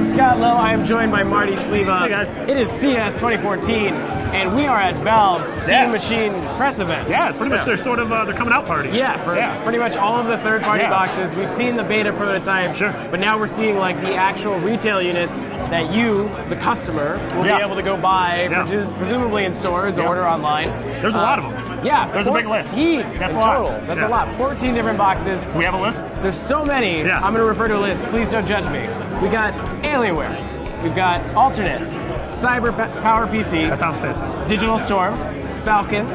I'm Scott Lowe. I am joined by Marty Sleva. Hey guys. It is CES 2014, and we are at Valve's Steam Machine press event. Yeah, it's pretty much their sort of their coming out party. Yeah, for pretty much all of the third-party boxes. We've seen the beta prototype, but now we're seeing like the actual retail units that you, the customer, will be able to go buy, presumably in stores or order online. There's a lot of them. Yeah, there's a big list. That's a lot. That's a lot. 14 different boxes. Do we have a list? There's so many. I'm going to refer to a list. Please don't judge me. We got Alienware. We've got Alternate, Cyber Power PC. That sounds fancy. Digital Storm, Falcon,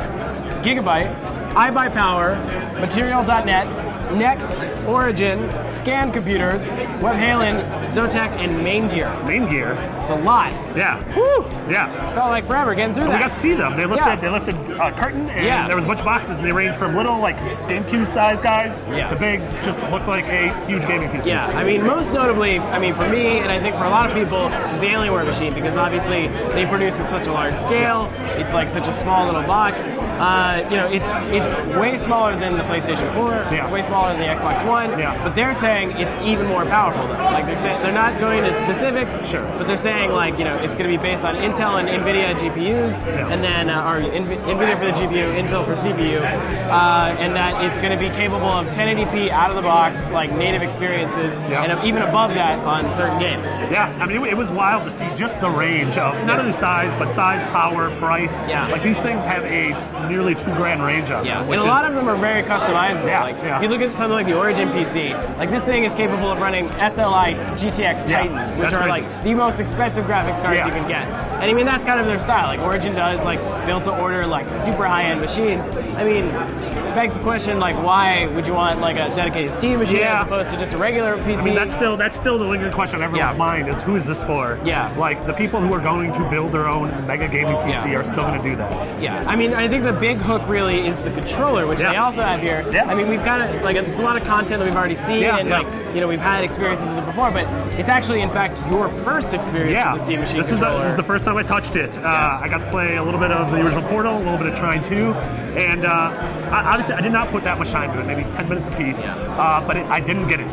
Gigabyte, iBuyPower, Material.net, Next, Origin, Scan Computers, Webhalen, Zotac, and Main Gear. Main Gear? It's a lot. Yeah. Woo! Yeah. Felt like forever getting through that. We got to see them. They lifted a curtain, and there was a bunch of boxes, and they ranged from little, like, GameCube size guys to big, just looked like a huge gaming PC. Yeah, I mean, most notably, I mean, for me, and I think for a lot of people, is the Alienware machine, because obviously they produce at such a large scale. It's like such a small little box. You know, it's way smaller than the PlayStation 4. It's way smaller than the Xbox One. But they're saying it's even more powerful, though. Like, they're not going into specifics, but they're saying, like, you know, it's going to be based on Intel and NVIDIA GPUs, and then, or NVIDIA for the GPU, Intel for CPU, and that it's going to be capable of 1080p out of the box, like native experiences, and even above that on certain games. Yeah, I mean, it was wild to see just the range of not only size, but size, power, price. Like, these things have a nearly $2,000 range on them. And a lot of them are very customizable. Like, if you look at something like the Origin PC, like this thing is capable of running SLI GTX Titans, which are like the most expensive graphics cards you can get. And I mean, that's kind of their style. Like, Origin does like built to order like super high-end machines. I mean, it begs the question, like, why would you want like a dedicated Steam machine as opposed to just a regular PC? I mean, that's still the lingering question on everyone's mind is, who is this for? Like, the people who are going to build their own mega gaming PC are still going to do that. I mean, I think the big hook really is the controller, which they also have here. I mean, we've got like it's a lot of content that we've already seen, and like, you know, we've had experiences with it before, but it's actually, in fact, your first experience with the Steam Machine controller. This is the first time I touched it. I got to play a little bit of the original Portal, a little bit of Trine 2, and obviously I did not put that much time to it, maybe 10 minutes apiece, but I didn't get it.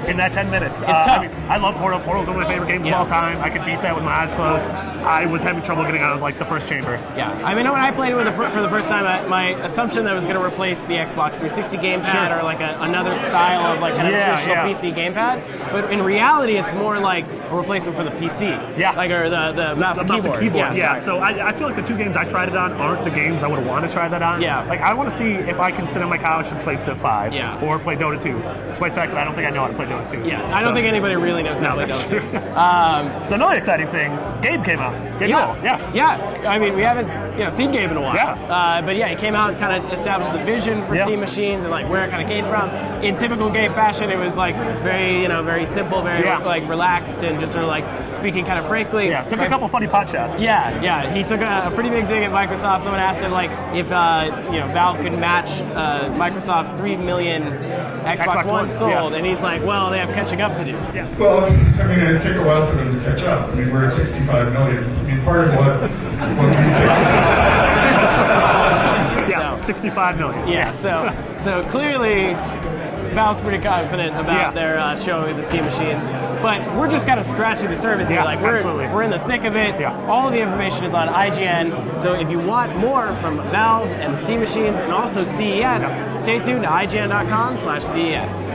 In that 10 minutes. It's tough. I mean, I love Portal. Portal's one of my favorite games of all time. I could beat that with my eyes closed. I was having trouble getting out of like the first chamber. I mean, when I played it with for the first time, my assumption that it was going to replace the Xbox 360 gamepad or like another style of like kind of traditional PC gamepad. But in reality, it's more like a replacement for the PC. Like, or the mouse and keyboard. So I feel like the two games I tried it on aren't the games I would want to try that on. Like, I want to see if I can sit on my couch and play Civ 5 or play Dota 2. Despite the fact that I don't think I know how to play Dota 2. I don't think anybody really knows how to play Dota 2. So another exciting thing, Gabe came out. Gabe Newell. I mean, we haven't seen Gabe in a while. But he came out and kind of established the vision for Steam machines and like where it kind of came from. In typical Gabe fashion, it was like very, very simple, very like relaxed, and just sort of like speaking kind of frankly. Took a couple funny pot shots. He took a pretty big dig at Microsoft. Someone asked him like if Valve could match Microsoft's 3 million Xbox One sold, and he's like, well, they have catching up to do. Well, I mean, it took a while for them to catch up. I mean, we're at 65 million. I mean, part of what we think. 65 million. So clearly, Valve's pretty confident about their show with the Steam machines, but we're just kind of scratching the surface here. Like, we're in the thick of it. All of the information is on IGN. So if you want more from Valve and the Steam machines and also CES, stay tuned to IGN.com/CES.